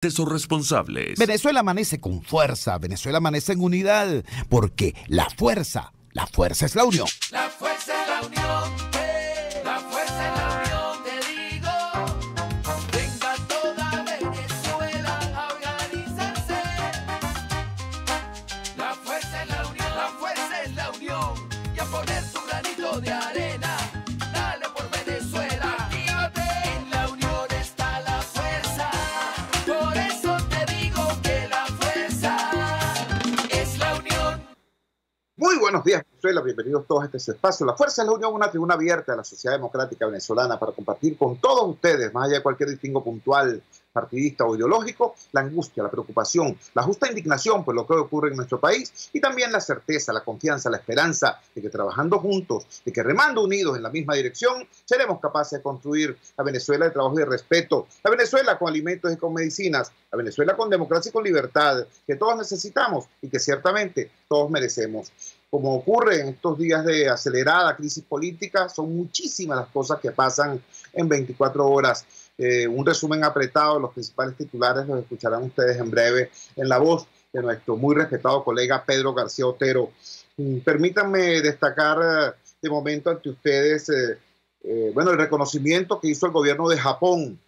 sus responsables. Venezuela amanece con fuerza, Venezuela amanece en unidad, porque la fuerza es la unión. La fuerza es la unión, la fuerza es la unión, te digo. Venga toda Venezuela a organizarse. La fuerza es la unión, la fuerza es la unión. Y a poner tu granito de arena, dale por Venezuela. Actívate, en la unión está la fuerza. Por eso te digo que la fuerza es la unión. Muy buenos días, Venezuela. Bienvenidos todos a este espacio. La Fuerza es la Unión, una tribuna abierta de la sociedad democrática venezolana para compartir con todos ustedes, más allá de cualquier distingo puntual, partidista o ideológico, la angustia, la preocupación, la justa indignación por lo que ocurre en nuestro país y también la certeza, la confianza, la esperanza de que trabajando juntos, de que remando unidos en la misma dirección, seremos capaces de construir la Venezuela de trabajo y de respeto, la Venezuela con alimentos y con medicinas, la Venezuela con democracia y con libertad, que todos necesitamos y que ciertamente todos merecemos. Como ocurre en estos días de acelerada crisis política, son muchísimas las cosas que pasan en 24 horas. Un resumen apretado de los principales titulares los escucharán ustedes en breve en la voz de nuestro muy respetado colega Pedro García Otero. Permítanme destacar de momento ante ustedes el reconocimiento que hizo el gobierno de Japón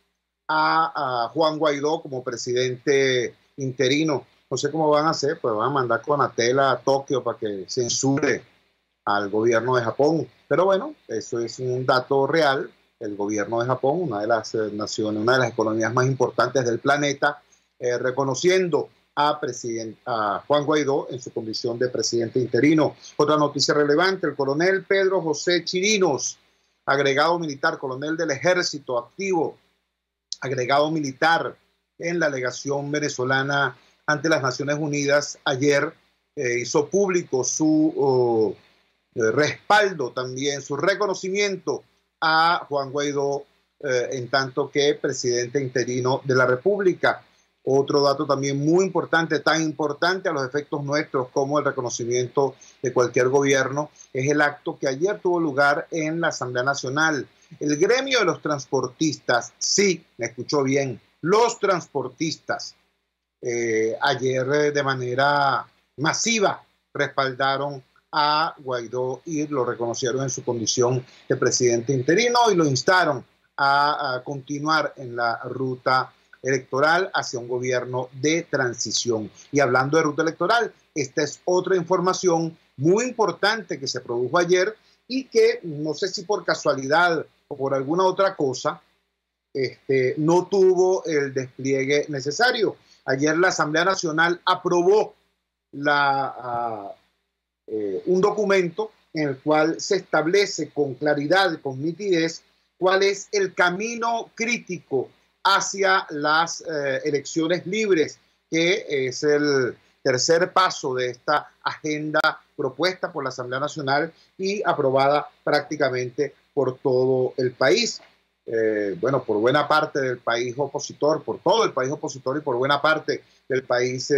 a Juan Guaidó como presidente interino. No sé cómo van a hacer, pues van a mandar Conatel a Tokio para que censure al gobierno de Japón. Pero bueno, eso es un dato real. El gobierno de Japón, una de las naciones, una de las economías más importantes del planeta, reconociendo a Juan Guaidó en su condición de presidente interino. Otra noticia relevante, el coronel Pedro José Chirinos, agregado militar, coronel del ejército activo, agregado militar en la legación venezolana ante las Naciones Unidas, ayer hizo público su respaldo también, su reconocimiento a Juan Guaidó en tanto que presidente interino de la República. Otro dato también muy importante, tan importante a los efectos nuestros como el reconocimiento de cualquier gobierno, es el acto que ayer tuvo lugar en la Asamblea Nacional. El gremio de los transportistas, sí, me escuchó bien, los transportistas, ayer de manera masiva respaldaron a Guaidó y lo reconocieron en su condición de presidente interino y lo instaron a continuar en la ruta electoral hacia un gobierno de transición. Y hablando de ruta electoral, esta es otra información muy importante que se produjo ayer y que no sé si por casualidad o por alguna otra cosa no tuvo el despliegue necesario. Ayer la Asamblea Nacional aprobó un documento en el cual se establece con claridad, con nitidez, cuál es el camino crítico hacia las elecciones libres, que es el tercer paso de esta agenda propuesta por la Asamblea Nacional y aprobada prácticamente por todo el país. Por buena parte del país opositor, por todo el país opositor y por buena parte del país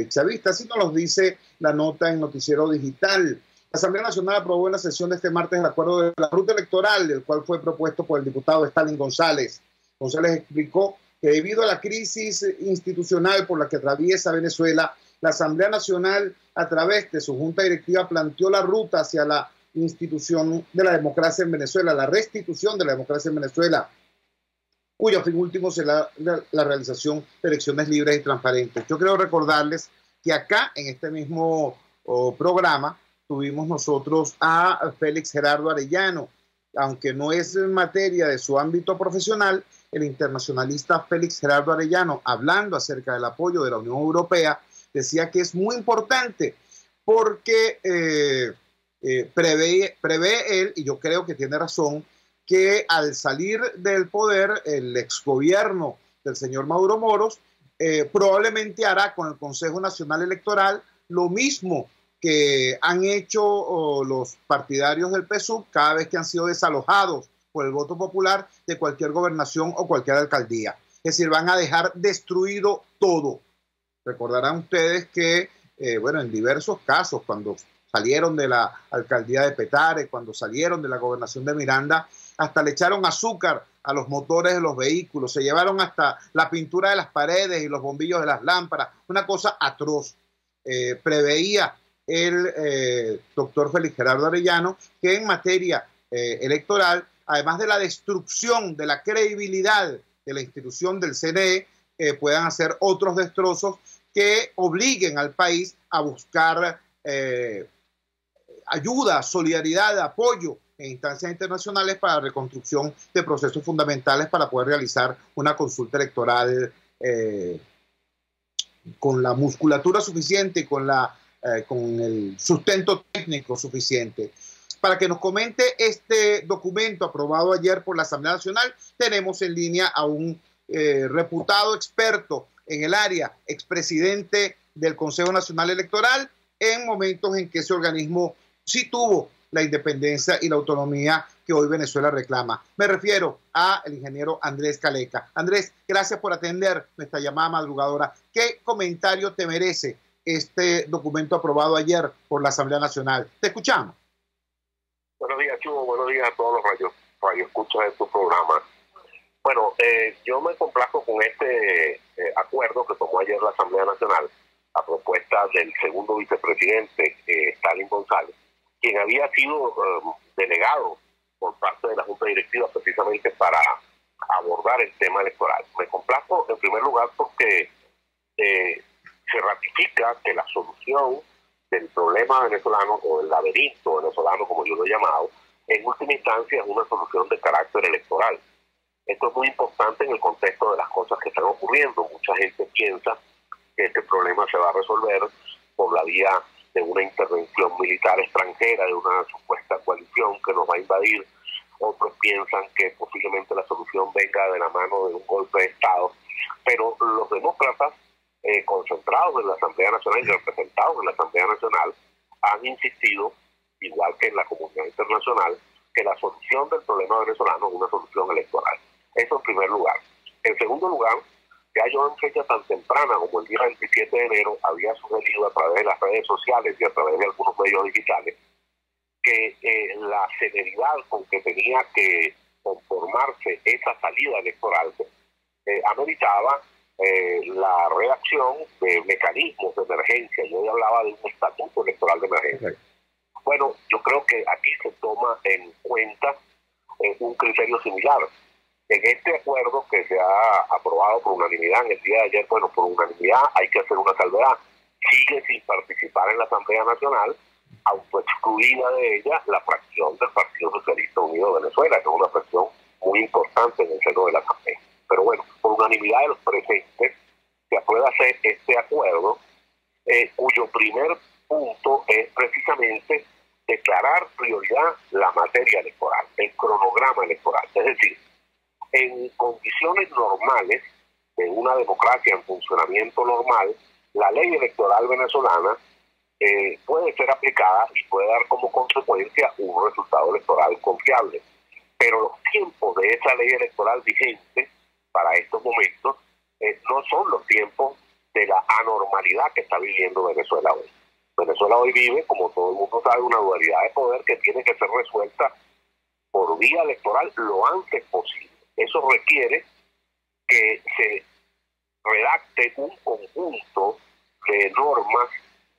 chavista. Así nos lo dice la nota en Noticiero Digital. La Asamblea Nacional aprobó en la sesión de este martes el acuerdo de la ruta electoral, el cual fue propuesto por el diputado Stalin González. González explicó que debido a la crisis institucional por la que atraviesa Venezuela, la Asamblea Nacional, a través de su junta directiva, planteó la ruta hacia la institución de la democracia en Venezuela, la restitución de la democracia en Venezuela, cuyo fin último será la realización de elecciones libres y transparentes. Yo quiero recordarles que acá, en este mismo programa, tuvimos nosotros a Félix Gerardo Arellano, aunque no es en materia de su ámbito profesional, el internacionalista Félix Gerardo Arellano, hablando acerca del apoyo de la Unión Europea, decía que es muy importante porque prevé él, y yo creo que tiene razón, que al salir del poder el exgobierno del señor Maduro Moros probablemente hará con el Consejo Nacional Electoral lo mismo que han hecho los partidarios del PSUV cada vez que han sido desalojados por el voto popular de cualquier gobernación o cualquier alcaldía. Es decir, van a dejar destruido todo. Recordarán ustedes que, en diversos casos, cuando salieron de la alcaldía de Petare, cuando salieron de la gobernación de Miranda, hasta le echaron azúcar a los motores de los vehículos, se llevaron hasta la pintura de las paredes y los bombillos de las lámparas, una cosa atroz. Preveía el doctor Félix Gerardo Arellano que en materia electoral, además de la destrucción de la credibilidad de la institución del CNE, puedan hacer otros destrozos que obliguen al país a buscar ayuda, solidaridad, apoyo en instancias internacionales para la reconstrucción de procesos fundamentales para poder realizar una consulta electoral con la musculatura suficiente y con el sustento técnico suficiente. Para que nos comente este documento aprobado ayer por la Asamblea Nacional, tenemos en línea a un reputado experto en el área, expresidente del Consejo Nacional Electoral, en momentos en que ese organismo sí tuvo la independencia y la autonomía que hoy Venezuela reclama. Me refiero al ingeniero Andrés Caleca. Andrés, gracias por atender nuestra llamada madrugadora. ¿Qué comentario te merece este documento aprobado ayer por la Asamblea Nacional? Te escuchamos. Buenos días, Chugo. Buenos días a todos los radioescuchas de tu programa. Bueno, yo me complazco con este acuerdo que tomó ayer la Asamblea Nacional a propuesta del segundo vicepresidente, Stalin González, quien había sido delegado por parte de la Junta Directiva precisamente para abordar el tema electoral. Me complazco en primer lugar porque se ratifica que la solución del problema venezolano, o el laberinto venezolano, como yo lo he llamado, en última instancia es una solución de carácter electoral. Esto es muy importante en el contexto de las cosas que están ocurriendo. Mucha gente piensa que este problema se va a resolver por la vía de una intervención militar extranjera, de una supuesta coalición que nos va a invadir. Otros piensan que posiblemente la solución venga de la mano de un golpe de Estado. Pero los demócratas concentrados en la Asamblea Nacional y representados en la Asamblea Nacional han insistido, igual que en la comunidad internacional, que la solución del problema venezolano es una solución electoral. Eso en primer lugar. En segundo lugar, ya yo en fecha tan temprana como el día 27 de enero había sugerido a través de las redes sociales y a través de algunos medios digitales que la celeridad con que tenía que conformarse esa salida electoral ameritaba la redacción de mecanismos de emergencia. Yo ya hablaba de un estatuto electoral de emergencia. Bueno, yo creo que aquí se toma en cuenta un criterio similar. En este acuerdo que se ha aprobado por unanimidad en el día de ayer, bueno, por unanimidad hay que hacer una salvedad. Sigue sin participar en la Asamblea Nacional, autoexcluida de ella la fracción del Partido Socialista Unido de Venezuela, que es una fracción muy importante en el seno de la Asamblea. Pero bueno, por unanimidad de los presentes se aprueba hacer este acuerdo, cuyo primer punto es precisamente declarar prioridad la materia electoral, el cronograma electoral. Es decir, en condiciones normales, en una democracia en funcionamiento normal, la ley electoral venezolana puede ser aplicada y puede dar como consecuencia un resultado electoral confiable. Pero los tiempos de esa ley electoral vigente para estos momentos no son los tiempos de la anormalidad que está viviendo Venezuela hoy. Venezuela hoy vive, como todo el mundo sabe, una dualidad de poder que tiene que ser resuelta por vía electoral lo antes posible. Eso requiere que se redacte un conjunto de normas,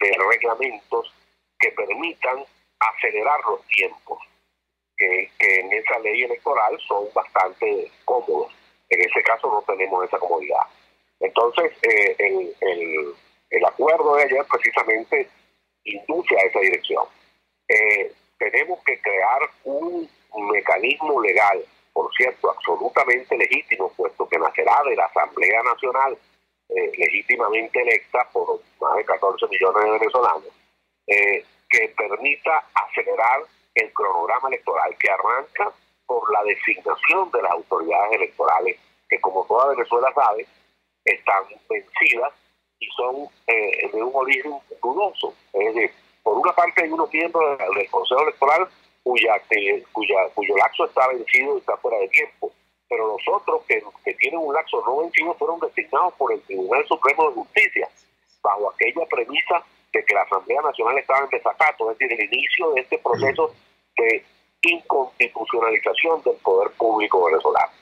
de reglamentos que permitan acelerar los tiempos, que en esa ley electoral son bastante cómodos. En ese caso no tenemos esa comodidad. Entonces, el acuerdo de ayer precisamente induce a esa dirección. Tenemos que crear un mecanismo legal, por cierto, absolutamente legítimo, puesto que nacerá de la Asamblea Nacional, legítimamente electa por más de 14 millones de venezolanos, que permita acelerar el cronograma electoral, que arranca por la designación de las autoridades electorales, que como toda Venezuela sabe, están vencidas y son de un origen dudoso. Es decir, por una parte hay unos miembros del Consejo Electoral cuyo lapso está vencido y está fuera de tiempo, pero los otros que tienen un lapso no vencido fueron designados por el Tribunal Supremo de Justicia, bajo aquella premisa de que la Asamblea Nacional estaba en desacato, es decir, el inicio de este proceso de inconstitucionalización del poder público venezolano.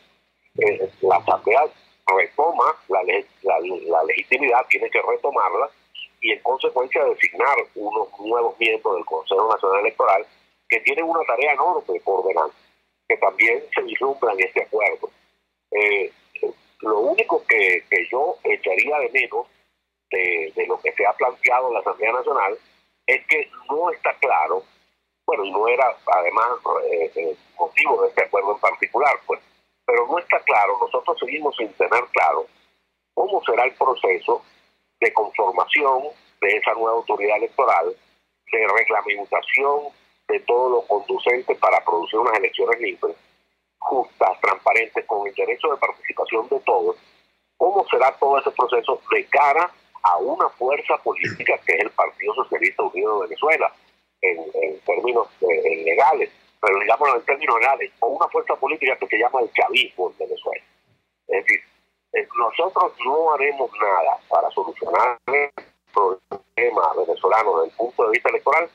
la Asamblea retoma la legitimidad, tiene que retomarla y en consecuencia designar unos nuevos miembros del Consejo Nacional Electoral que tienen una tarea enorme por delante, que también se vislumbra en este acuerdo. Lo único que yo echaría de menos de lo que se ha planteado en la Asamblea Nacional es que no está claro, bueno, y no era además motivo de este acuerdo en particular, pues, pero no está claro, nosotros seguimos sin tener claro cómo será el proceso de conformación de esa nueva autoridad electoral, de reglamentación de todo lo conducente para producir unas elecciones libres, justas, transparentes, con el derecho de participación de todos. ¿Cómo será todo ese proceso de cara a una fuerza política que es el Partido Socialista Unido de Venezuela, en términos legales, pero digámoslo en términos legales, o una fuerza política que se llama el chavismo en Venezuela? Es decir, nosotros no haremos nada para solucionar el problema venezolano desde el punto de vista electoral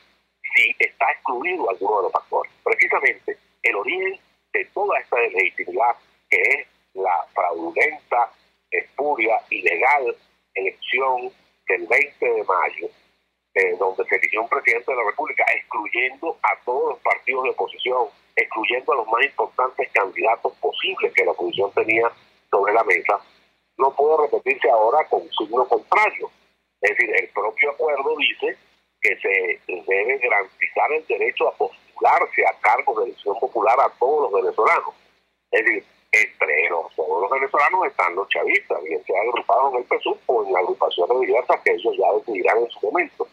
si está excluido alguno de los factores. Precisamente el origen de toda esta legitimidad, que es la fraudulenta, espuria, ilegal elección del 20 de mayo, donde se eligió un presidente de la República, excluyendo a todos los partidos de oposición, excluyendo a los más importantes candidatos posibles que la oposición tenía sobre la mesa, no puede repetirse ahora con un signo contrario. Es decir, el propio acuerdo dice que se debe garantizar el derecho a postularse a cargos de elección popular a todos los venezolanos. Es decir, entre todos los venezolanos están los chavistas, bien sea agrupados en el PSUV o en agrupaciones diversas que ellos ya decidirán en su momento.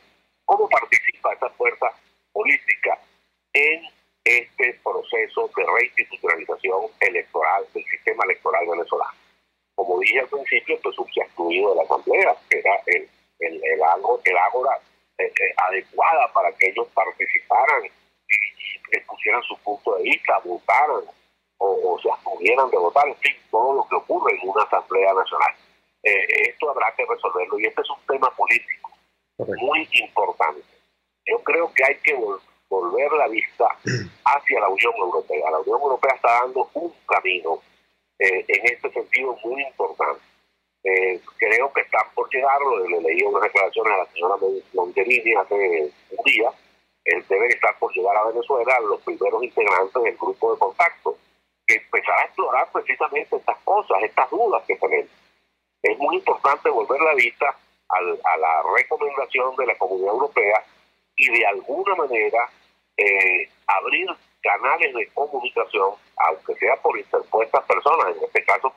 ¿Cómo participa esa fuerza política en este proceso de reinstitucionalización electoral del sistema electoral venezolano? Como dije al principio, el PSUV se ha excluido de la Asamblea, que era el ágora adecuada para que ellos participaran y expusieran su punto de vista, votaran o se abstuvieran de votar, en fin, todo lo que ocurre en una Asamblea Nacional. Esto habrá que resolverlo y este es un tema político muy importante. Yo creo que hay que volver la vista hacia la Unión Europea. La Unión Europea está dando un camino en este sentido muy importante. Creo que están por llegar, le leí unas declaraciones a la señora Mogherini hace un día, deben estar por llegar a Venezuela los primeros integrantes del grupo de contacto, que empezará a explorar precisamente estas cosas, estas dudas que tenemos. Es muy importante volver la vista a la recomendación de la Comunidad Europea y de alguna manera abrir canales de comunicación, aunque sea por interpuestas personas, en este caso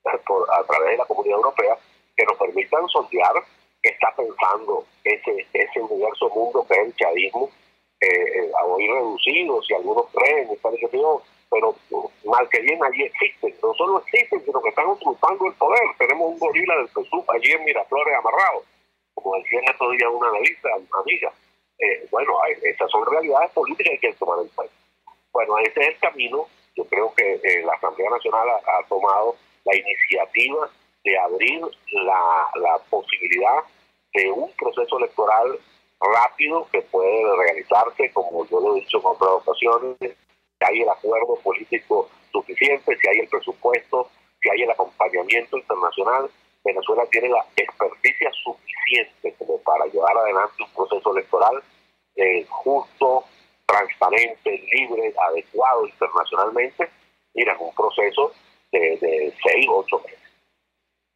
a través de la Comunidad Europea, que nos permitan sondear qué está pensando ese universo mundo que es el chavismo, a hoy reducido, si algunos creen, pero mal que bien allí existen, no solo existen, sino que están usurpando el poder. Tenemos un gorila del PSUV allí en Miraflores amarrado, como decía en estos días una analista, amiga. Bueno, esas son realidades políticas que hay que tomar en cuenta. Bueno, ese es el camino. Yo creo que la Asamblea Nacional ha tomado la iniciativa de abrir la posibilidad de un proceso electoral rápido que puede realizarse, como yo lo he dicho en otras ocasiones, si hay el acuerdo político suficiente, si hay el presupuesto, si hay el acompañamiento internacional. Venezuela tiene la experticia suficiente como para llevar adelante un proceso electoral justo, transparente, libre, adecuado internacionalmente. Mira, un proceso de 6 o 8 meses.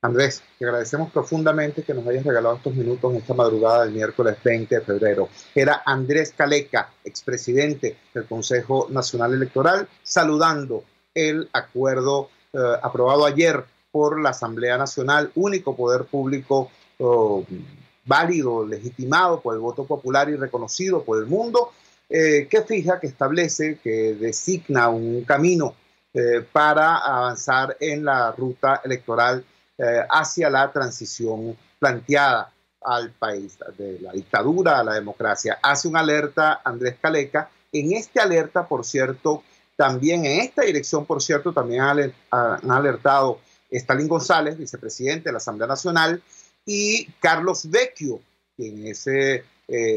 Andrés, te agradecemos profundamente que nos hayas regalado estos minutos en esta madrugada del miércoles 20 de febrero. Era Andrés Caleca, expresidente del Consejo Nacional Electoral, saludando el acuerdo aprobado ayer por la Asamblea Nacional, único poder público válido, legitimado por el voto popular y reconocido por el mundo, que fija, que establece, que designa un camino para avanzar en la ruta electoral hacia la transición planteada al país, de la dictadura a la democracia. Hace una alerta Andrés Caleca. En esta alerta, por cierto, también en esta dirección, por cierto, también han alertado Stalin González, vicepresidente de la Asamblea Nacional, y Carlos Vecchio, quien es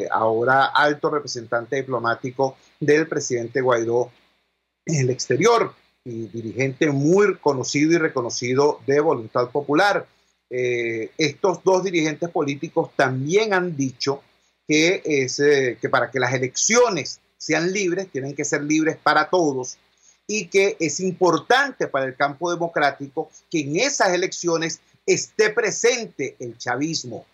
ahora alto representante diplomático del presidente Guaidó en el exterior. y dirigente muy conocido y reconocido de Voluntad Popular. Estos dos dirigentes políticos también han dicho que para que las elecciones sean libres, tienen que ser libres para todos, y que es importante para el campo democrático que en esas elecciones esté presente el chavismo.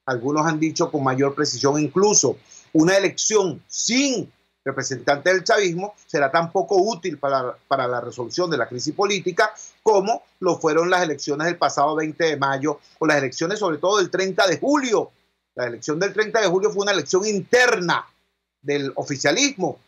Algunos han dicho con mayor precisión incluso, una elección sin representantes del chavismo será tan poco útil para la resolución de la crisis política como lo fueron las elecciones del pasado 20 de mayo o las elecciones sobre todo del 30 de julio. La elección del 30 de julio fue una elección interna del oficialismo.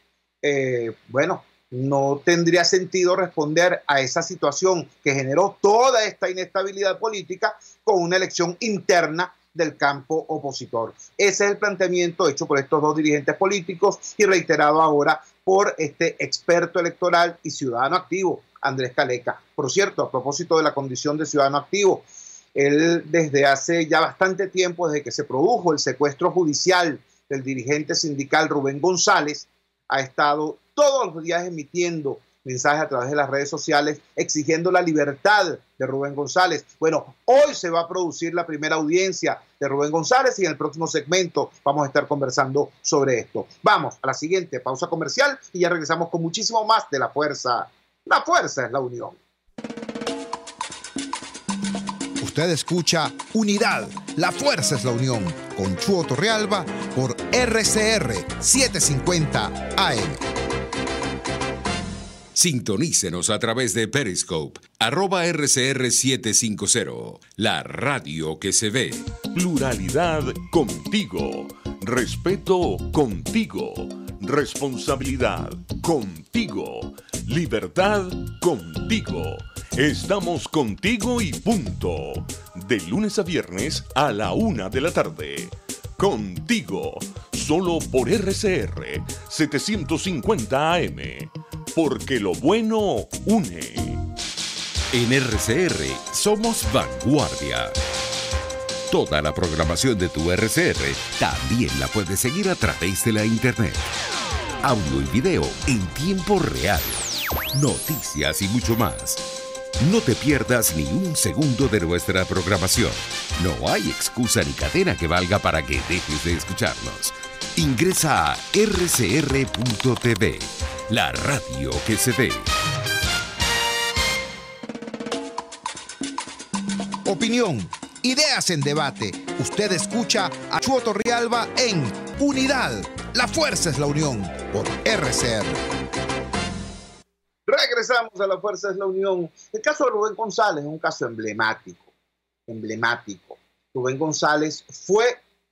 Bueno, no tendría sentido responder a esa situación que generó toda esta inestabilidad política con una elección interna del campo opositor. Ese es el planteamiento hecho por estos dos dirigentes políticos y reiterado ahora por este experto electoral y ciudadano activo, Andrés Caleca. Por cierto, a propósito de la condición de ciudadano activo, él desde hace ya bastante tiempo, desde que se produjo el secuestro judicial del dirigente sindical Rubén González, ha estado todos los días emitiendo mensajes a través de las redes sociales exigiendo la libertad de Rubén González. Bueno, hoy se va a producir la primera audiencia de Rubén González y en el próximo segmento vamos a estar conversando sobre esto. Vamos a la siguiente pausa comercial y ya regresamos con muchísimo más de La Fuerza. La fuerza es la unión. Usted escucha Unidad, la fuerza es la unión, con Chuo Torrealba por RCR 750 AM. Sintonícenos a través de Periscope, @RCR750, la radio que se ve. Pluralidad contigo. Respeto contigo. Responsabilidad contigo. Libertad contigo. Estamos contigo y punto. De lunes a viernes a la 1 de la tarde. Contigo. Solo por RCR 750 AM. Porque lo bueno une. En RCR somos vanguardia. Toda la programación de tu RCR también la puedes seguir a través de la internet. Audio y video en tiempo real. Noticias y mucho más. No te pierdas ni un segundo de nuestra programación. No hay excusa ni cadena que valga para que dejes de escucharnos. Ingresa a rcr.tv, la radio que se ve. Opinión, ideas en debate. Usted escucha a Chuo Torrealba en Unidad, la fuerza es la unión, por RCR. Regresamos a La Fuerza es la Unión. El caso de Rubén González es un caso emblemático. Rubén González fue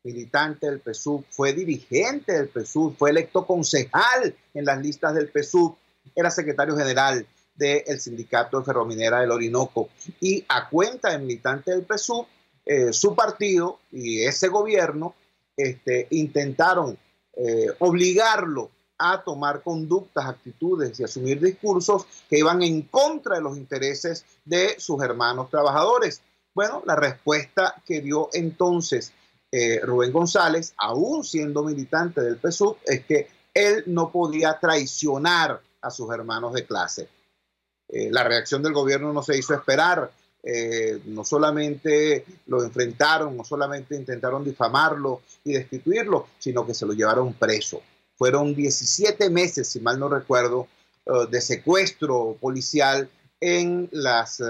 militante del PSUV, fue dirigente del PSUV, fue electo concejal en las listas del PSUV, era secretario general del sindicato de Ferrominera del Orinoco y a cuenta de militante del PSUV, su partido y ese gobierno intentaron obligarlo a tomar conductas, actitudes y asumir discursos que iban en contra de los intereses de sus hermanos trabajadores. Bueno, la respuesta que dio entonces Rubén González, aún siendo militante del PSUV, es que él no podía traicionar a sus hermanos de clase. La reacción del gobierno no se hizo esperar. No solamente lo enfrentaron, no solamente intentaron difamarlo y destituirlo, sino que se lo llevaron preso. Fueron 17 meses, si mal no recuerdo, de secuestro policial en las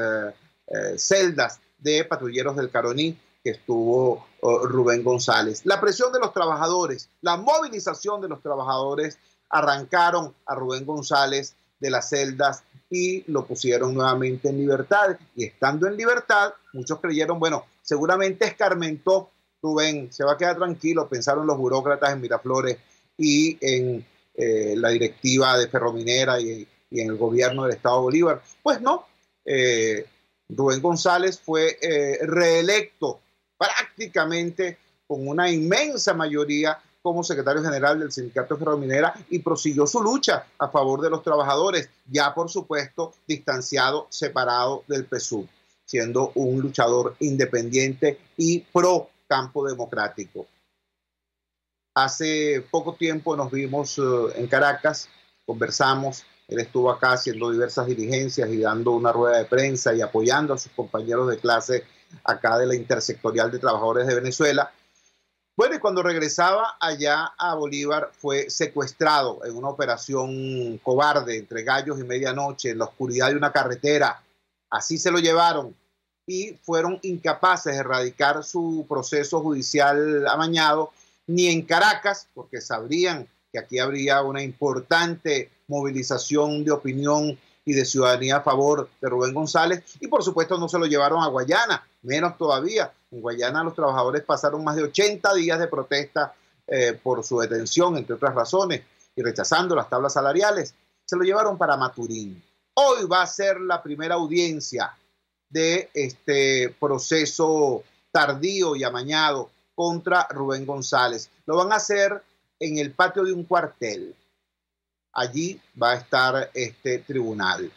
celdas de patrulleros del Caroní que estuvo Rubén González. La presión de los trabajadores, la movilización de los trabajadores arrancaron a Rubén González de las celdas y lo pusieron nuevamente en libertad. Y estando en libertad, muchos creyeron, bueno, seguramente escarmentó Rubén, se va a quedar tranquilo, pensaron los burócratas en Miraflores y en la directiva de Ferrominera y en el gobierno del Estado Bolívar. Pues no, Rubén González fue reelecto prácticamente con una inmensa mayoría como secretario general del sindicato de Ferrominera y prosiguió su lucha a favor de los trabajadores, ya por supuesto distanciado, separado del PSUV, siendo un luchador independiente y pro campo democrático. Hace poco tiempo nos vimos en Caracas, conversamos Él estuvo acá haciendo diversas diligencias y dando una rueda de prensa y apoyando a sus compañeros de clase acá de la Intersectorial de Trabajadores de Venezuela. Bueno, y cuando regresaba allá a Bolívar fue secuestrado en una operación cobarde entre gallos y medianoche en la oscuridad de una carretera. Así se lo llevaron y fueron incapaces de erradicar su proceso judicial amañado ni en Caracas, porque sabrían que aquí habría una importante movilización de opinión y de ciudadanía a favor de Rubén González, y por supuesto no se lo llevaron a Guayana, menos todavía. En Guayana los trabajadores pasaron más de 80 días de protesta por su detención, entre otras razones, y rechazando las tablas salariales. Se lo llevaron para Maturín. Hoy va a ser la primera audiencia de este proceso tardío y amañado contra Rubén González. Lo van a hacer en el patio de un cuartel. Allí va a estar este tribunal.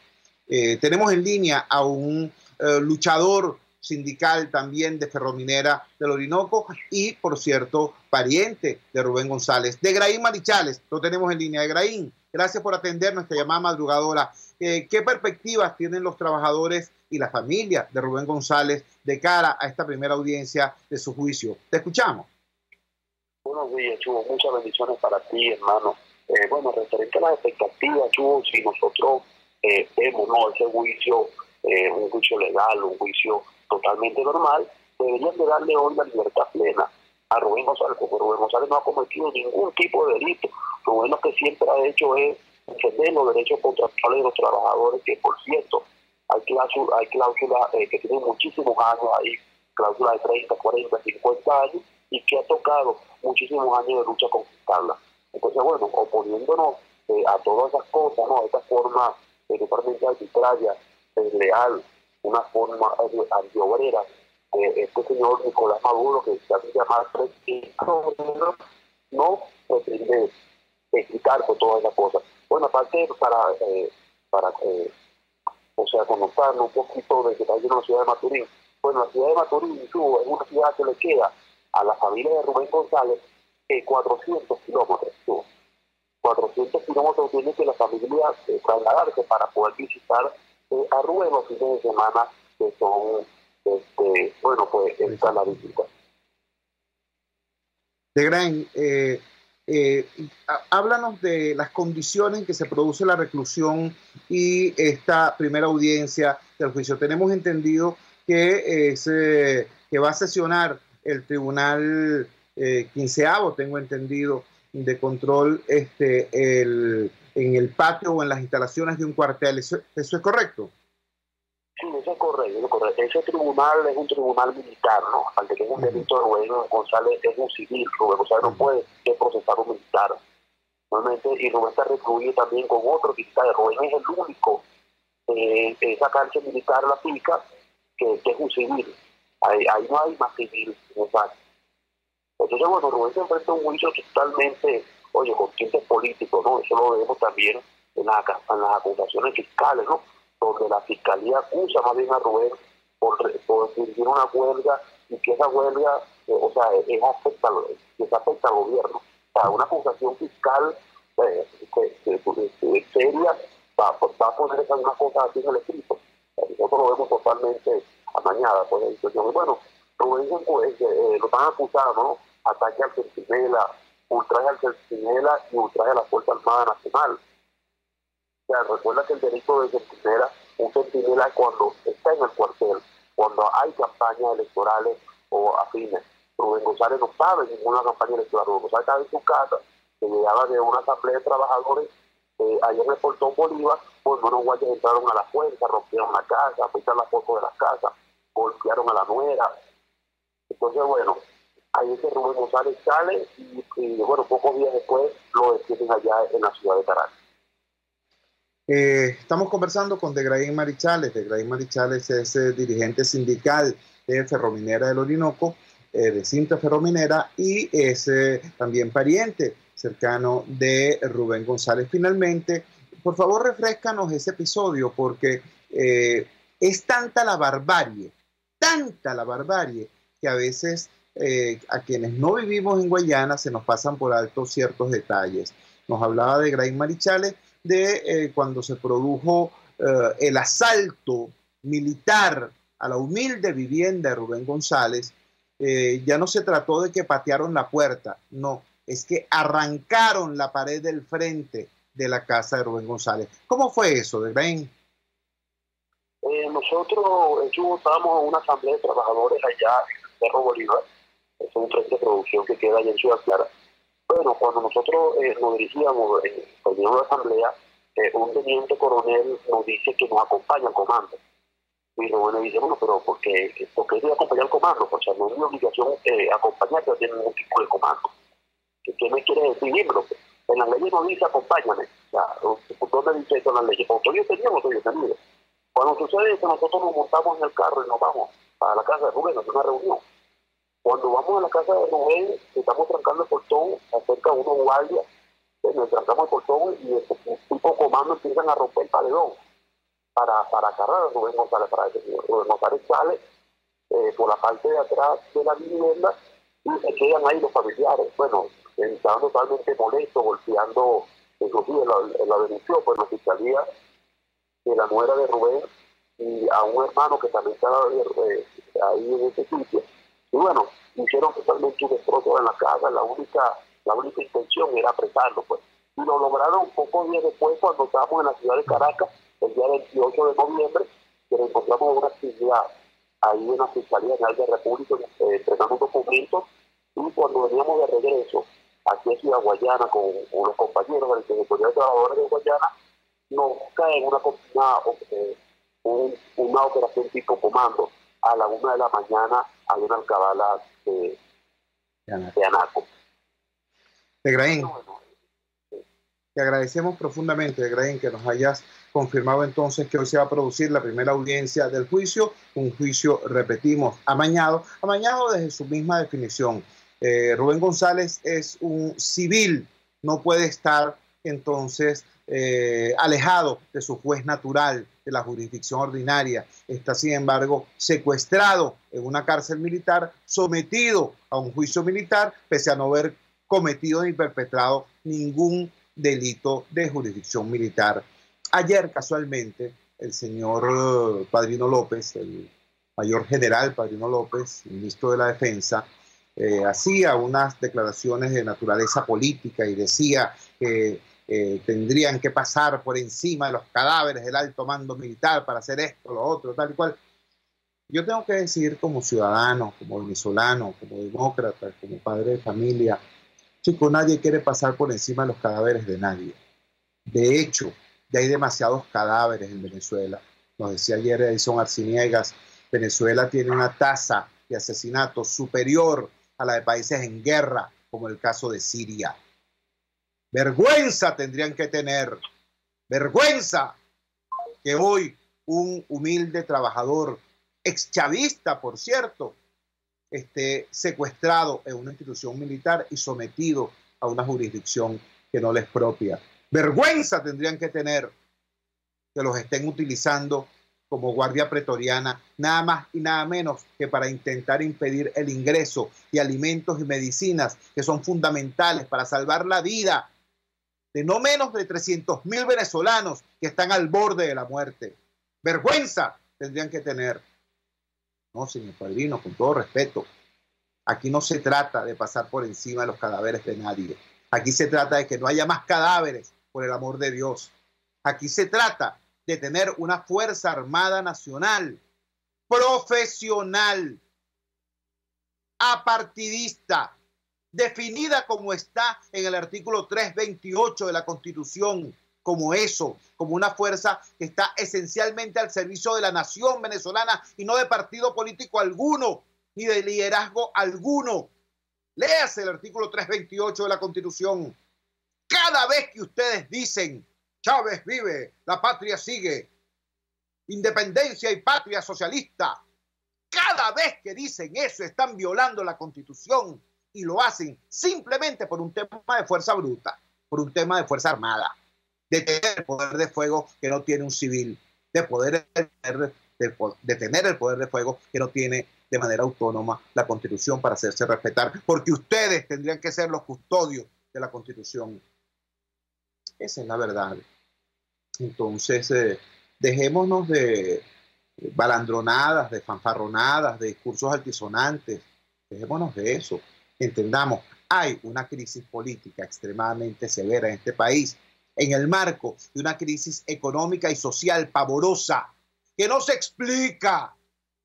Tenemos en línea a un luchador sindical también de Ferrominera del Orinoco y, por cierto, pariente de Rubén González. Degraín Marichales, lo tenemos en línea. Degraín, gracias por atender nuestra llamada madrugadora. ¿Qué perspectivas tienen los trabajadores y la familia de Rubén González de cara a esta primera audiencia de su juicio? Te escuchamos. Buenos días, Chugo. Muchas bendiciones para ti, hermano. Bueno, referente a las expectativas, Chugo, si nosotros vemos, ¿no?, ese juicio, un juicio legal, un juicio totalmente normal, deberían de darle hoy la libertad plena a Rubén González, porque Rubén González no ha cometido ningún tipo de delito. Rubén lo que siempre ha hecho es defender los derechos contractuales de los trabajadores, que por cierto, hay cláusulas que tienen muchísimos años ahí, cláusulas de 30, 40, 50 años, y que ha tocado muchísimos años de lucha conquistarla. Entonces, bueno, oponiéndonos a todas esas cosas, ¿no?, esta forma totalmente arbitraria, desleal, una forma antiobrera, este señor Nicolás Maduro, que se hace llamar presidente, no pretende explicar con todas esas cosas. Bueno, aparte, para conocernos un poquito de que está en la ciudad de Maturín. Bueno, la ciudad de Maturín es una ciudad que le queda a la familia de Rubén González 400 kilómetros. 400 kilómetros tiene que la familia trasladarse para poder visitar a Rubén los fines de semana, que son, bueno, pues esta es la visita. Degraín, háblanos de las condiciones en que se produce la reclusión y esta primera audiencia del juicio. Tenemos entendido que va a sesionar el tribunal 15º, tengo entendido, de control en el patio o en las instalaciones de un cuartel. ¿Eso es correcto? Sí, eso es correcto. Ese tribunal es un tribunal militar, ¿no? Al que es un delito, Rubén González es un civil. Rubén González no puede procesar un militar. Normalmente, y Rubén está recluido también con otro militar. Rubén es el único esa cárcel militar la pica que es un civil. Ahí no hay más civil en esa. Entonces, bueno, Rubén se enfrenta a un juicio totalmente, con tintes políticos, ¿no? Eso lo vemos también en las acusaciones fiscales, ¿no?, donde la fiscalía acusa más bien a Rubén por dirigir una huelga, y que esa huelga, afecta al gobierno. O sea, una acusación fiscal seria va a poner algunas cosas así en el escrito. Nosotros lo vemos totalmente amañada por la situación. Y bueno, Rubén lo están acusando, ¿no?, ataque al centinela, ultraje al centinela y ultraje a la Fuerza Armada Nacional. O sea, recuerda que el delito de centinela, un centinela cuando está en el cuartel, cuando hay campañas electorales o afines. Rubén González no estaba en ninguna campaña electoral. Rubén González estaba en su casa, que llegaba de una asamblea de trabajadores allá en el Portón Bolívar. Pues unos guardias entraron a la fuerza, rompieron la casa, pintaron la foto de las casas, golpearon a la nuera. Entonces, bueno, ahí ese Rubén González sale y bueno, pocos días después lo detienen allá en la ciudad de Caracas. Estamos conversando con Degraín Marichales. Degraín Marichales es dirigente sindical de Ferrominera del Orinoco, de Cinta Ferrominera, y es también pariente cercano de Rubén González. Finalmente, por favor, refréscanos ese episodio, porque es tanta la barbarie, que a veces a quienes no vivimos en Guayana se nos pasan por alto ciertos detalles. Nos hablaba de Degraín Marichales de cuando se produjo el asalto militar a la humilde vivienda de Rubén González. Ya no se trató de que patearon la puerta, no, es que arrancaron la pared del frente de la casa de Rubén González. ¿Cómo fue eso, de Grain? Nosotros estábamos en una asamblea de trabajadores allá en Cerro Bolívar, es un frente de producción que queda allá en Ciudad Clara. Bueno, cuando nosotros nos dirigíamos, terminamos la asamblea, un teniente coronel nos dice que nos acompaña al comando. Y bueno, dice, bueno, pero ¿por qué debe acompañar al comando? O sea, no es mi obligación acompañarte a tener ningún tipo de comando. ¿Qué me quiere decir? Dímelo. En las leyes no dice acompáñame. O sea, ¿dónde dice eso en las leyes? Cuando yo tenía, cuando sucede es que nosotros nos montamos en el carro y nos vamos a la casa de Rubén, a hacer una reunión. Cuando vamos a la casa de Rubén, estamos trancando el portón, acerca unos guardias, nos trancamos el portón y el tipo de comando empiezan a romper el paredón para agarrar a Rubén González, para que Rubén González sale por la parte de atrás de la vivienda y se quedan ahí los familiares. Bueno, estaban totalmente molestos, golpeando, inclusive la denunció por la fiscalía de la nuera de Rubén y a un hermano que también estaba ahí en ese sitio. Y bueno, hicieron totalmente un destrozo en la casa. La única intención era apresarlo, pues. Y lo lograron pocos días después, cuando estábamos en la ciudad de Caracas, el día 28 de noviembre, que nos encontramos en una actividad ahí en la Fiscalía General de la República, entregando documentos, y cuando veníamos de regreso aquí a Ciudad Guayana con los compañeros del Secretario de Trabajadores de Guayana, nos cae una operación tipo comando a la 1 de la mañana hay una alcabala de Anaco. Degraín, te agradecemos profundamente, Degraín, que nos hayas confirmado entonces que hoy se va a producir la primera audiencia del juicio, un juicio, repetimos, amañado desde su misma definición. Rubén González es un civil, no puede estar entonces alejado de su juez natural, de la jurisdicción ordinaria. Está, sin embargo, secuestrado en una cárcel militar, sometido a un juicio militar, pese a no haber cometido ni perpetrado ningún delito de jurisdicción militar. Ayer, casualmente, el señor Padrino López, el mayor general Padrino López, ministro de la Defensa, hacía unas declaraciones de naturaleza política y decía que tendrían que pasar por encima de los cadáveres del alto mando militar para hacer esto, lo otro, tal y cual. Yo tengo que decir, como ciudadano, como venezolano, como demócrata, como padre de familia, chico, nadie quiere pasar por encima de los cadáveres de nadie. De hecho, ya hay demasiados cadáveres en Venezuela. Nos decía ayer Edison Arciniegas, Venezuela tiene una tasa de asesinatos superior a la de países en guerra, como el caso de Siria. Vergüenza tendrían que tener, vergüenza que hoy un humilde trabajador, exchavista por cierto, esté secuestrado en una institución militar y sometido a una jurisdicción que no les propia. Vergüenza tendrían que tener que los estén utilizando como guardia pretoriana, nada más y nada menos que para intentar impedir el ingreso de alimentos y medicinas que son fundamentales para salvar la vida de no menos de 300,000 venezolanos que están al borde de la muerte. Vergüenza tendrían que tener. No, señor Padrino, con todo respeto, aquí no se trata de pasar por encima de los cadáveres de nadie. Aquí se trata de que no haya más cadáveres, por el amor de Dios. Aquí se trata de tener una Fuerza Armada Nacional profesional, apartidista, definida como está en el artículo 328 de la Constitución, como eso, como una fuerza que está esencialmente al servicio de la nación venezolana y no de partido político alguno, ni de liderazgo alguno. Léase el artículo 328 de la Constitución. Cada vez que ustedes dicen Chávez vive, la patria sigue, independencia y patria socialista, cada vez que dicen eso están violando la Constitución y lo hacen simplemente por un tema de fuerza bruta, por un tema de fuerza armada, de tener el poder de fuego que no tiene un civil, de tener el poder de fuego que no tiene de manera autónoma la Constitución para hacerse respetar, porque ustedes tendrían que ser los custodios de la Constitución. Esa es la verdad. Entonces, dejémonos de balandronadas, de fanfarronadas, de discursos altisonantes. Dejémonos de eso. Entendamos, hay una crisis política extremadamente severa en este país, en el marco de una crisis económica y social pavorosa, que no se explica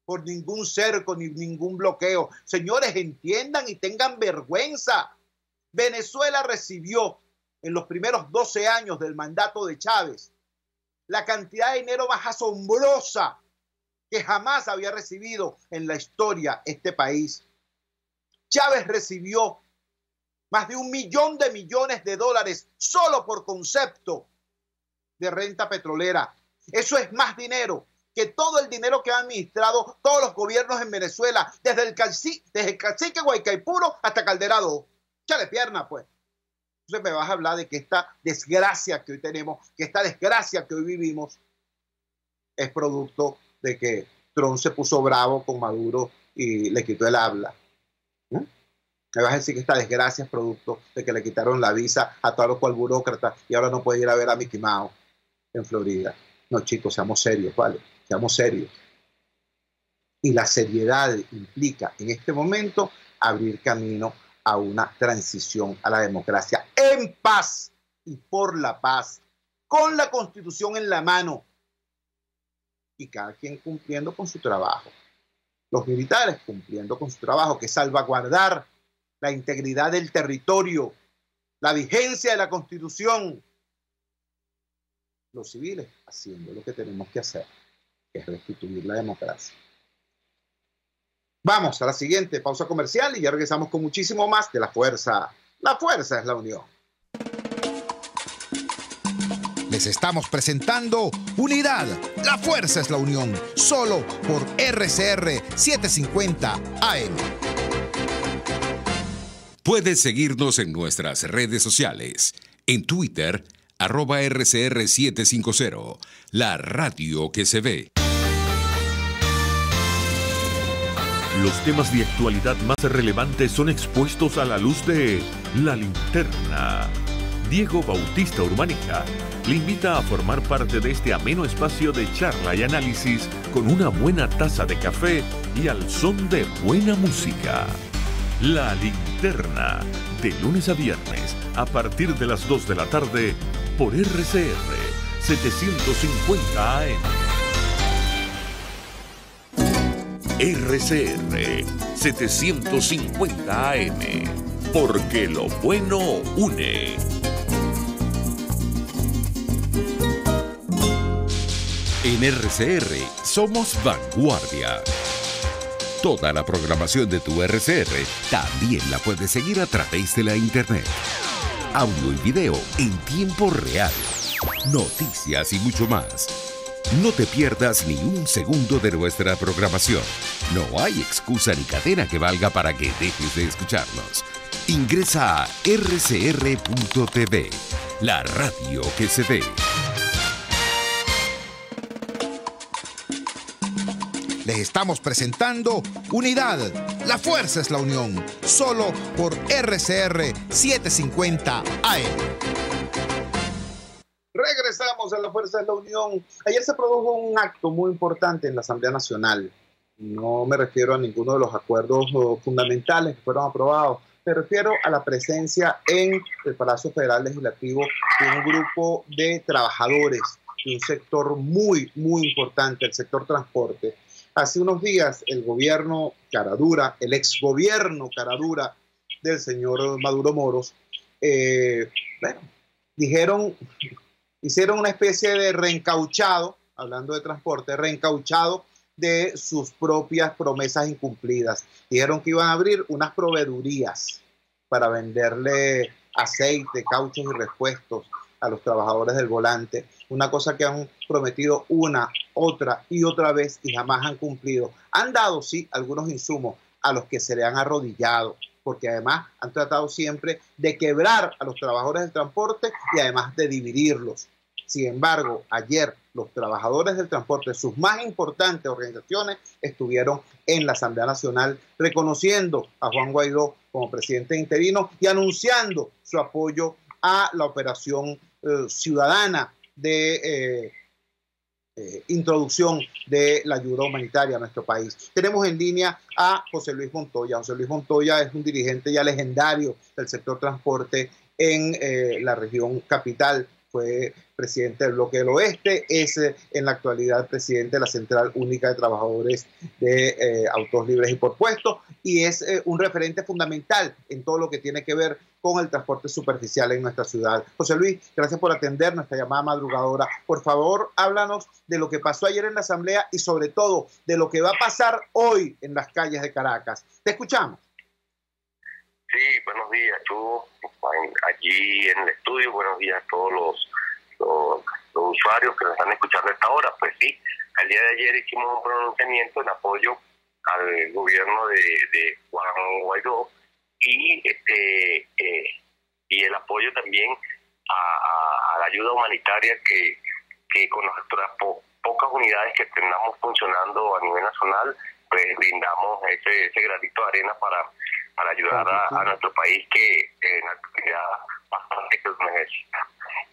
por ningún cerco ni ningún bloqueo. Señores, entiendan y tengan vergüenza. Venezuela recibió en los primeros 12 años del mandato de Chávez la cantidad de dinero más asombrosa que jamás había recibido en la historia este país. Chávez recibió más de 1 millón de millones de dólares solo por concepto de renta petrolera. Eso es más dinero que todo el dinero que han administrado todos los gobiernos en Venezuela, desde el cacique Guaycaipuro hasta Calderado. Échale pierna, pues. Entonces me vas a hablar de que esta desgracia que hoy tenemos, que esta desgracia que hoy vivimos, es producto de que Trump se puso bravo con Maduro y le quitó el habla. Me vas a decir que esta desgracia es producto de que le quitaron la visa a todos los burócratas y ahora no puede ir a ver a Mickey Mouse en Florida. No, chicos, seamos serios, ¿vale? Seamos serios. Y la seriedad implica en este momento abrir camino a una transición a la democracia en paz y por la paz, con la Constitución en la mano y cada quien cumpliendo con su trabajo. Los militares cumpliendo con su trabajo, que es salvaguardar la integridad del territorio, la vigencia de la Constitución. Los civiles haciendo lo que tenemos que hacer, que es restituir la democracia. Vamos a la siguiente pausa comercial y ya regresamos con muchísimo más de La Fuerza. La fuerza es la unión. Les estamos presentando Unidad. La fuerza es la unión. Solo por RCR 750 AM. Puedes seguirnos en nuestras redes sociales. En Twitter, @RCR750. La radio que se ve. Los temas de actualidad más relevantes son expuestos a la luz de La Linterna. Diego Bautista Urbaneja le invita a formar parte de este ameno espacio de charla y análisis con una buena taza de café y al son de buena música. La Linterna, de lunes a viernes, a partir de las 2 de la tarde, por RCR 750 AM. RCR 750 AM, porque lo bueno une. En RCR somos vanguardia. Toda la programación de tu RCR también la puedes seguir a través de la internet. Audio y video en tiempo real. Noticias y mucho más. No te pierdas ni un segundo de nuestra programación. No hay excusa ni cadena que valga para que dejes de escucharnos. Ingresa a rcr.tv, la radio que se ve. Les estamos presentando Unidad. La fuerza es la unión. Solo por RCR 750 AM. Regresamos a La Fuerza de la Unión. Ayer se produjo un acto muy importante en la Asamblea Nacional. No me refiero a ninguno de los acuerdos fundamentales que fueron aprobados. Me refiero a la presencia en el Palacio Federal Legislativo de un grupo de trabajadores de un sector muy, muy importante, el sector transporte. Hace unos días el gobierno caradura, el exgobierno caradura del señor Maduro Moros, hicieron una especie de reencauchado, hablando de transporte, reencauchado de sus propias promesas incumplidas. Dijeron que iban a abrir unas proveedurías para venderle aceite, cauchos y repuestos a los trabajadores del volante. Una cosa que han prometido una, otra y otra vez y jamás han cumplido. Han dado, sí, algunos insumos a los que se le han arrodillado, porque además han tratado siempre de quebrar a los trabajadores del transporte y además de dividirlos. Sin embargo, ayer los trabajadores del transporte, sus más importantes organizaciones, estuvieron en la Asamblea Nacional reconociendo a Juan Guaidó como presidente interino y anunciando su apoyo a la operación ciudadana de introducción de la ayuda humanitaria a nuestro país. Tenemos en línea a José Luis Montoya. José Luis Montoya es un dirigente ya legendario del sector transporte en la región capital. Fue presidente del Bloque del Oeste, es en la actualidad presidente de la Central Única de Trabajadores de Autos Libres y por Puestos, y es un referente fundamental en todo lo que tiene que ver con el transporte superficial en nuestra ciudad. José Luis, gracias por atender nuestra llamada madrugadora. Por favor, háblanos de lo que pasó ayer en la Asamblea y sobre todo de lo que va a pasar hoy en las calles de Caracas. Te escuchamos. Sí, buenos días, Chugo. Allí en el estudio, buenos días a todos los usuarios que nos están escuchando a esta hora. Pues sí, el día de ayer hicimos un pronunciamiento en apoyo al gobierno de Juan Guaidó y el apoyo también a la ayuda humanitaria que con nuestras pocas unidades que tengamos funcionando a nivel nacional, pues brindamos ese granito de arena para ayudar a nuestro país que en la actualidad bastante que lo necesita.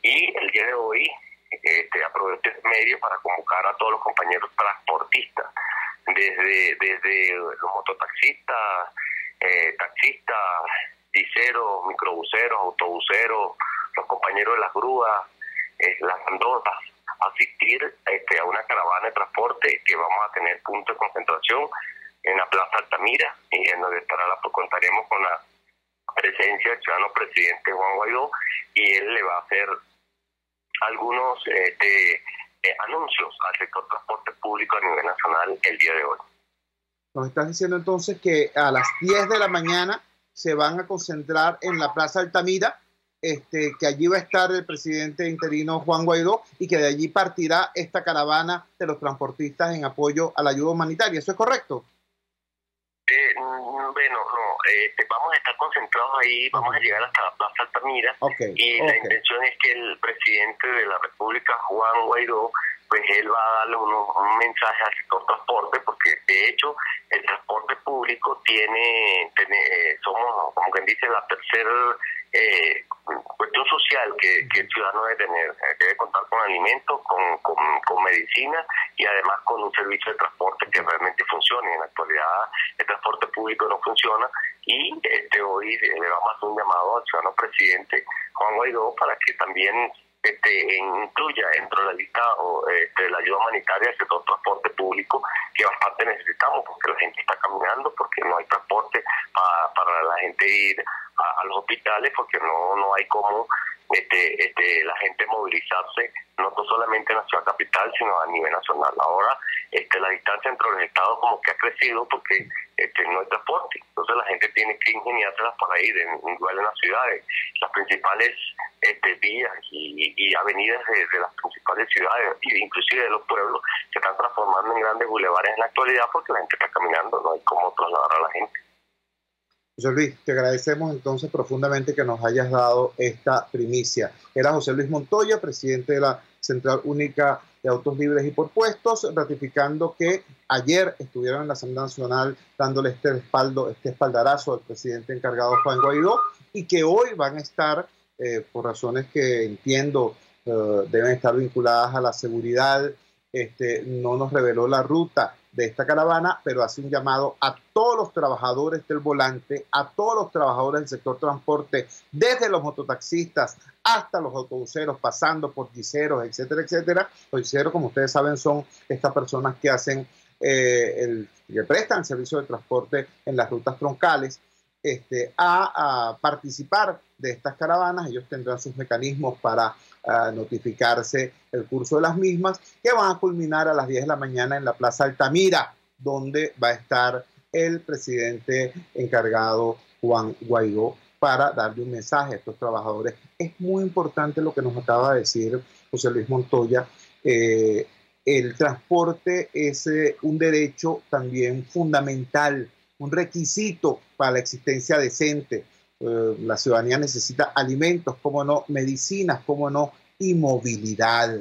Y el día de hoy aprovecho este medio para convocar a todos los compañeros transportistas, desde los mototaxistas, taxistas, ticeros, microbuseros, autobuseros, los compañeros de las grúas, las bandotas, asistir a una caravana de transporte que vamos a tener punto de concentración en la Plaza Altamira, y en donde contaremos con la presencia del ciudadano presidente Juan Guaidó, y él le va a hacer algunos anuncios al sector transporte público a nivel nacional el día de hoy. Nos estás diciendo entonces que a las 10 de la mañana se van a concentrar en la Plaza Altamira, que allí va a estar el presidente interino Juan Guaidó y que de allí partirá esta caravana de los transportistas en apoyo a la ayuda humanitaria. ¿Eso es correcto? Bueno, no, vamos a estar concentrados ahí, vamos a llegar hasta la Plaza Altamira, la intención es que el presidente de la República, Juan Guaidó, pues él va a darle un mensaje al sector transporte, porque de hecho el transporte público somos, como quien dice, la tercera cuestión social que el ciudadano debe tener. Debe contar con alimentos, con medicina y además con un servicio de transporte que realmente funcione. En la actualidad el transporte público no funciona, y hoy le vamos a hacer un llamado al ciudadano presidente Juan Guaidó para que también incluya dentro de la lista de la ayuda humanitaria del sector transporte público, que bastante necesitamos, porque la gente está caminando, porque no hay transporte para la gente ir a los hospitales, porque no hay cómo la gente movilizarse, no solamente en la ciudad capital, sino a nivel nacional. Ahora la distancia entre los estados como que ha crecido porque no hay transporte, entonces la gente tiene que ingeniárselas para ir igual en las ciudades. Las principales vías y avenidas de las principales ciudades, inclusive de los pueblos, se están transformando en grandes bulevares en la actualidad porque la gente está caminando, no hay cómo trasladar a la gente. José Luis, te agradecemos entonces profundamente que nos hayas dado esta primicia. Era José Luis Montoya, presidente de la Central Única de Autos Libres y por Puestos, ratificando que ayer estuvieron en la Asamblea Nacional dándole este respaldo, este espaldarazo al presidente encargado Juan Guaidó, y que hoy van a estar, por razones que entiendo deben estar vinculadas a la seguridad. No nos reveló la ruta de esta caravana, pero hace un llamado a todos los trabajadores del volante, a todos los trabajadores del sector transporte, desde los mototaxistas hasta los autobuseros, pasando por guiseros, etcétera, etcétera. Los guiseros, como ustedes saben, son estas personas que hacen que prestan servicio de transporte en las rutas troncales, a participar de estas caravanas. Ellos tendrán sus mecanismos para notificarse el curso de las mismas, que van a culminar a las 10 de la mañana en la Plaza Altamira, donde va a estar el presidente encargado Juan Guaidó para darle un mensaje a estos trabajadores. Es muy importante lo que nos acaba de decir José Luis Montoya. El transporte es un derecho también fundamental, un requisito para la existencia decente. La ciudadanía necesita alimentos, cómo no, medicinas, cómo no, y movilidad.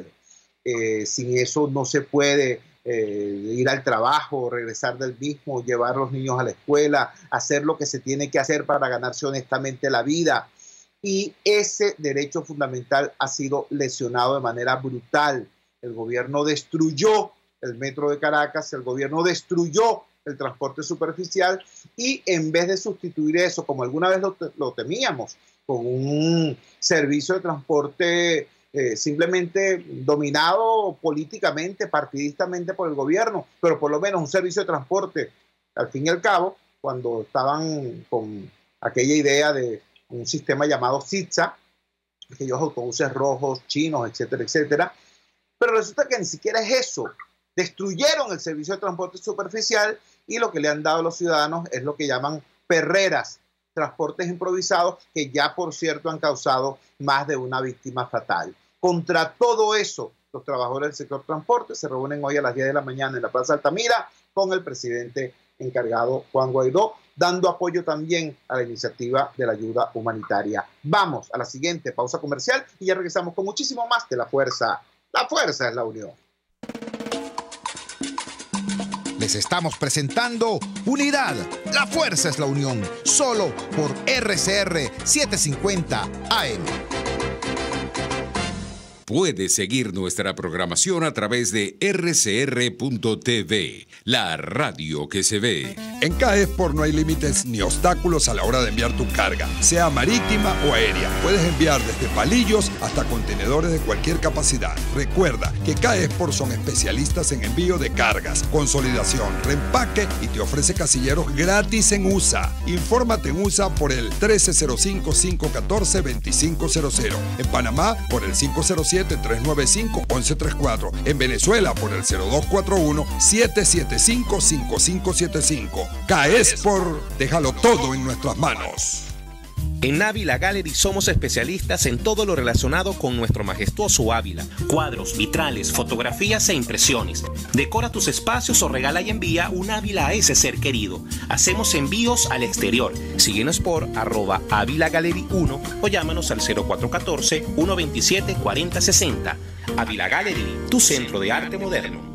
Sin eso no se puede ir al trabajo, regresar del mismo, llevar a los niños a la escuela, hacer lo que se tiene que hacer para ganarse honestamente la vida. y ese derecho fundamental ha sido lesionado de manera brutal. El gobierno destruyó el metro de Caracas, el gobierno destruyó el transporte superficial y en vez de sustituir eso, como alguna vez lo temíamos, con un servicio de transporte simplemente dominado políticamente, partidistamente por el gobierno, pero por lo menos un servicio de transporte, al fin y al cabo, cuando estaban con aquella idea de un sistema llamado SITSA, aquellos autobuses rojos, chinos, etcétera, etcétera, pero resulta que ni siquiera es eso. Destruyeron el servicio de transporte superficial y lo que le han dado a los ciudadanos es lo que llaman perreras, transportes improvisados que ya, por cierto, han causado más de una víctima fatal. Contra todo eso, los trabajadores del sector transporte se reúnen hoy a las 10 de la mañana en la Plaza Altamira con el presidente encargado, Juan Guaidó, dando apoyo también a la iniciativa de la ayuda humanitaria. Vamos a la siguiente pausa comercial y ya regresamos con muchísimo más de La Fuerza. La fuerza es la unión. Les estamos presentando Unidad. La fuerza es la unión. Solo por RCR 750 AM. Puedes seguir nuestra programación a través de rcr.tv, la radio que se ve. En CAESPOR no hay límites ni obstáculos a la hora de enviar tu carga, sea marítima o aérea. Puedes enviar desde palillos hasta contenedores de cualquier capacidad. Recuerda que CAESPOR son especialistas en envío de cargas, consolidación, reempaque y te ofrece casilleros gratis en USA. Infórmate en USA por el 1305-514-2500. En Panamá por el 507-395-1134. En Venezuela por el 0241-775-5575. CAESPOR, déjalo todo en nuestras manos. En Ávila Gallery somos especialistas en todo lo relacionado con nuestro majestuoso Ávila. Cuadros, vitrales, fotografías e impresiones. Decora tus espacios o regala y envía un Ávila a ese ser querido. Hacemos envíos al exterior. Síguenos por @Ávila Gallery 1 o llámanos al 0414-127-4060. Ávila Gallery, tu centro de arte moderno.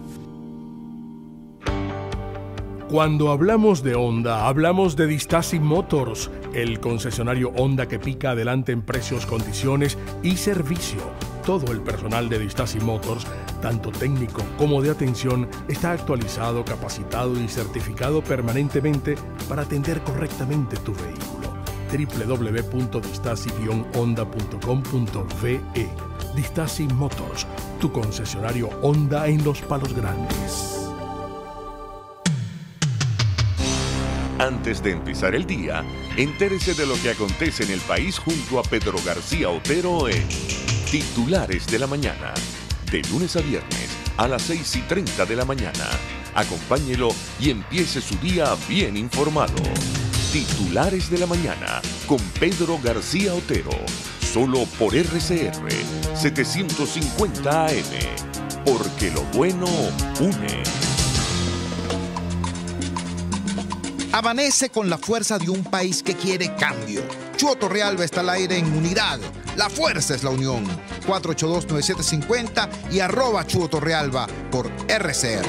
Cuando hablamos de Honda, hablamos de Distasi Motors, el concesionario Honda que pica adelante en precios, condiciones y servicio. Todo el personal de Distasi Motors, tanto técnico como de atención, está actualizado, capacitado y certificado permanentemente para atender correctamente tu vehículo. www.distasi-honda.com.ve. Distasi Motors, tu concesionario Honda en Los Palos Grandes. Antes de empezar el día, entérese de lo que acontece en el país junto a Pedro García Otero en Titulares de la Mañana. De lunes a viernes a las 6:30 de la mañana. Acompáñelo y empiece su día bien informado. Titulares de la Mañana con Pedro García Otero. Solo por RCR 750 AM. Porque lo bueno une. Amanece con la fuerza de un país que quiere cambio. Chuo Torrealba está al aire en Unidad. La fuerza es la unión. 482-9750 y @Chuo Torrealba por RCR.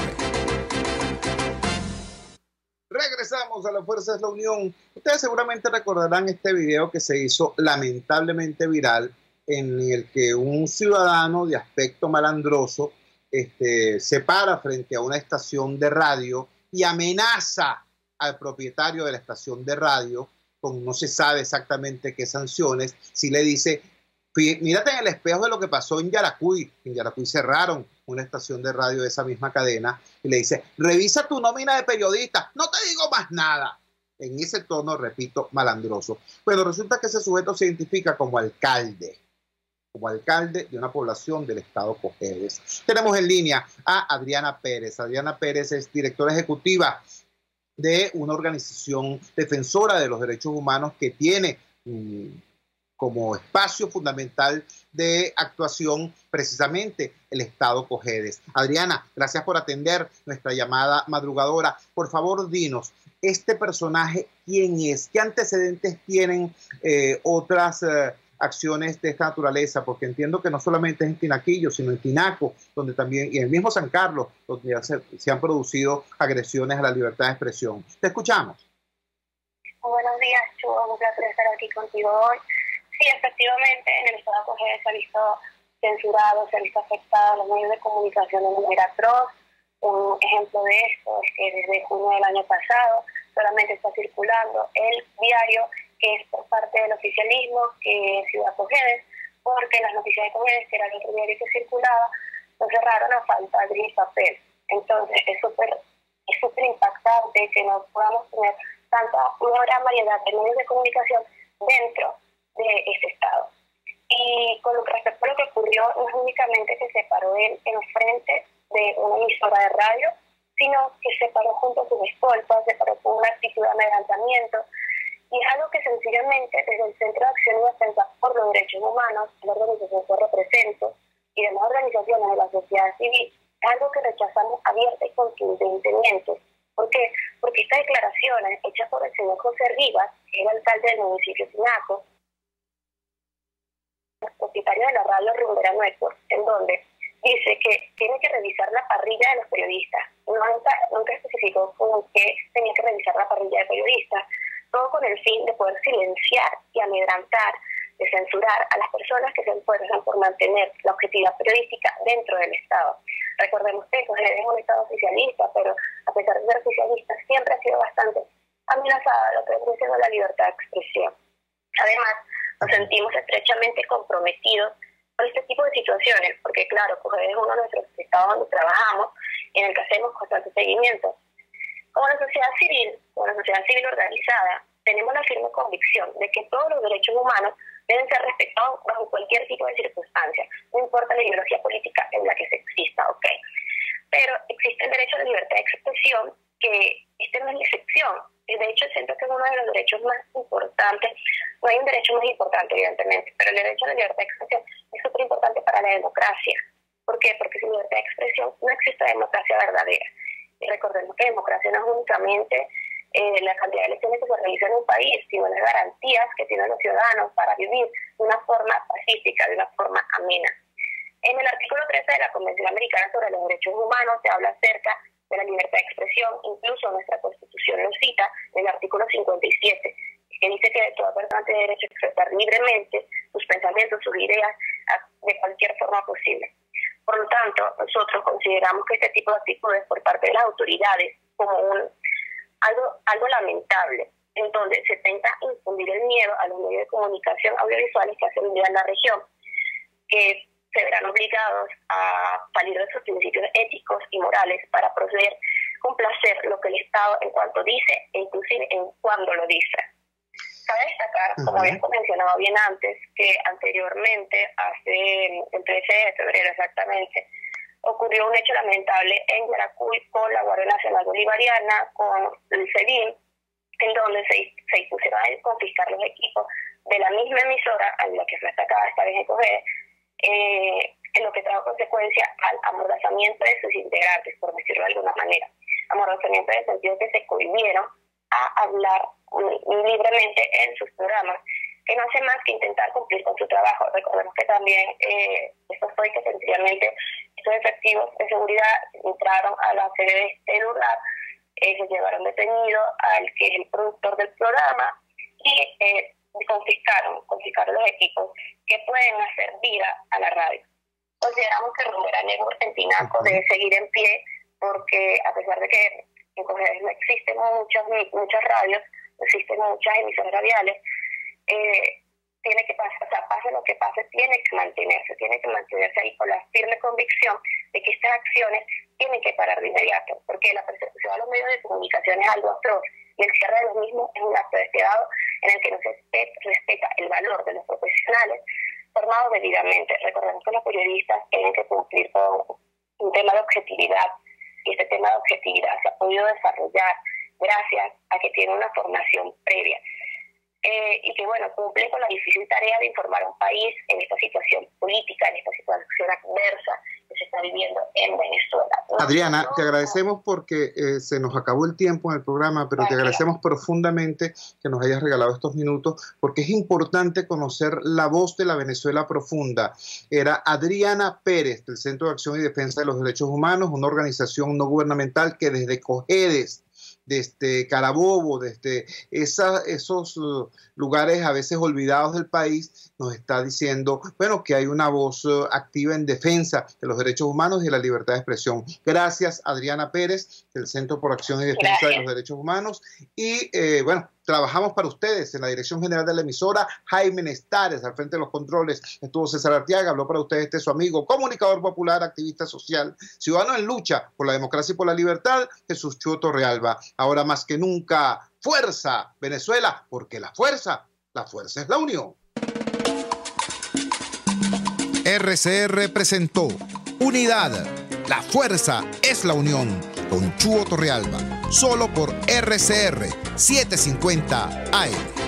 Regresamos a La Fuerza es la Unión. Ustedes seguramente recordarán este video que se hizo lamentablemente viral en el que un ciudadano de aspecto malandroso se para frente a una estación de radio y amenaza al propietario de la estación de radio con no se sabe exactamente qué sanciones, si le dice, mírate en el espejo de lo que pasó en Yaracuy. En Yaracuy cerraron una estación de radio de esa misma cadena y le dice, revisa tu nómina de periodistas, no te digo más nada. En ese tono, repito, malandroso. Bueno, resulta que ese sujeto se identifica como alcalde de una población del estado Cojedes. Tenemos en línea a Adriana Pérez. Adriana Pérez es directora ejecutiva de una organización defensora de los derechos humanos que tiene como espacio fundamental de actuación precisamente el estado Cojedes. Adriana, gracias por atender nuestra llamada madrugadora. Por favor, dinos, este personaje, ¿quién es? ¿Qué antecedentes tienen otras acciones de esta naturaleza? Porque entiendo que no solamente es en Tinaquillo, sino en Tinaco, donde también, y en el mismo San Carlos, donde ya se han producido agresiones a la libertad de expresión. Te escuchamos. Buenos días, Chuo, un placer estar aquí contigo hoy. Sí, Sí, efectivamente, en el estado de Cojedes se ha visto censurado, se ha visto afectado los medios de comunicación de manera atroz. Un ejemplo de esto es que desde junio del año pasado solamente está circulando el diario que es por parte del oficialismo, que es Ciudad Cojedes, porque las noticias de Cojedes, que era el otro diario que circulaba, lo cerraron a falta de papel. Entonces es súper impactante que no podamos tener una gran variedad de medios de comunicación dentro de este estado. Y con respecto a lo que ocurrió, no es únicamente que se paró él en frente de una emisora de radio, sino que se paró junto a sus escoltas, se paró con una actitud de amedrentamiento, y es algo que sencillamente desde el Centro de Acción y Defensa por los Derechos Humanos, la organización que represento, y demás organizaciones de la sociedad civil, es algo que rechazamos abierta y contundentemente. ¿Por qué? Porque estas declaraciones hechas por el señor José Rivas, que era alcalde del municipio de Tinaco, propietario de la radio Rumbera Network, en donde dice que tiene que revisar la parrilla de los periodistas. Nunca especificó con qué tenía que revisar la parrilla de periodistas, todo con el fin de poder silenciar y amedrentar, de censurar a las personas que se esfuerzan por mantener la objetividad periodística dentro del Estado. Recordemos que Cojedes es un Estado oficialista, pero a pesar de ser oficialista, siempre ha sido bastante amenazada lo que es siendo la libertad de expresión. Además, nos sentimos estrechamente comprometidos con este tipo de situaciones, porque claro, Cojedes es uno de nuestros estados donde trabajamos y en el que hacemos constante seguimiento. Como la sociedad civil organizada, tenemos la firme convicción de que todos los derechos humanos deben ser respetados bajo cualquier tipo de circunstancia, no importa la ideología política en la que se exista, ¿ok? Pero existe el derecho a la libertad de expresión, que este no es la excepción. De hecho, siento que es uno de los derechos más importantes. No hay un derecho más importante, evidentemente, pero el derecho a la libertad de expresión es súper importante para la democracia. ¿Por qué? Porque sin libertad de expresión no existe democracia verdadera. Y recordemos que democracia no es únicamente la cantidad de elecciones que se realizan en un país, sino las garantías que tienen los ciudadanos para vivir de una forma pacífica, de una forma amena. En el artículo 13 de la Convención Americana sobre los Derechos Humanos se habla acerca de la libertad de expresión, incluso nuestra Constitución lo cita en el artículo 57, que dice que toda persona tiene derecho a expresar libremente sus pensamientos, sus ideas, de cualquier forma posible. Por lo tanto, nosotros consideramos que este tipo de actitudes por parte de las autoridades como algo lamentable, en donde se intenta infundir el miedo a los medios de comunicación audiovisuales que hacen vida en la región, que se verán obligados a salir de sus principios éticos y morales para proceder complacer lo que el Estado en cuanto dice e inclusive en cuando lo dice. Cabe destacar, como habías mencionado bien antes, que anteriormente, el 13 de febrero exactamente, ocurrió un hecho lamentable en Yaracuy con la Guardia Nacional Bolivariana, con el SEBIN, en donde se impusieron a confiscar los equipos de la misma emisora a la que fue atacada esta vez en Cojedes, en lo que trajo consecuencia al amordazamiento de sus integrantes, por decirlo de alguna manera. Amordazamiento en el sentido que se cohibieron a hablar libremente en sus programas, que no hace más que intentar cumplir con su trabajo. Recordemos que también esto fue que sencillamente estos efectivos de seguridad entraron a la sede de este lugar, se llevaron detenido al que es el productor del programa y confiscaron los equipos que pueden hacer vida a la radio. Consideramos que Rumbera Network en Tinaco debe seguir en pie, porque a pesar de que en Cojedes no existen muchas radios, no existen muchas emisoras radiales, tiene que pasar, o sea, pase lo que pase, tiene que mantenerse ahí con la firme convicción de que estas acciones tienen que parar de inmediato, porque la persecución a los medios de comunicación es algo atroz, y el cierre de los mismos es un acto despiadado en el que no se respeta el valor de los profesionales formados debidamente. Recordemos que los periodistas tienen que cumplir con un tema de objetividad, y este tema de objetividad se ha podido desarrollar gracias a que tiene una formación previa. Y que, bueno, cumple con la difícil tarea de informar a un país en esta situación política, en esta situación adversa que se está viviendo en Venezuela. Adriana, te agradecemos porque se nos acabó el tiempo en el programa, pero te agradecemos profundamente que nos hayas regalado estos minutos, porque es importante conocer la voz de la Venezuela profunda. Era Adriana Pérez, del Centro de Acción y Defensa de los Derechos Humanos, una organización no gubernamental que desde Cojedes desde Carabobo, desde esos lugares a veces olvidados del país, nos está diciendo, bueno, que hay una voz activa en defensa de los derechos humanos y de la libertad de expresión. Gracias, Adriana Pérez, del Centro por Acción y Defensa de los Derechos Humanos. Y bueno, trabajamos para ustedes en la dirección general de la emisora. Jaime Nestares, al frente de los controles, estuvo César Arteaga, habló para ustedes su amigo, comunicador popular, activista social, ciudadano en lucha por la democracia y por la libertad, Jesús Chuo Torrealba. Ahora más que nunca, fuerza, Venezuela, porque la fuerza es la unión. RCR presentó Unidad, la fuerza es la unión, con Chuo Torrealba, solo por RCR 750 AM.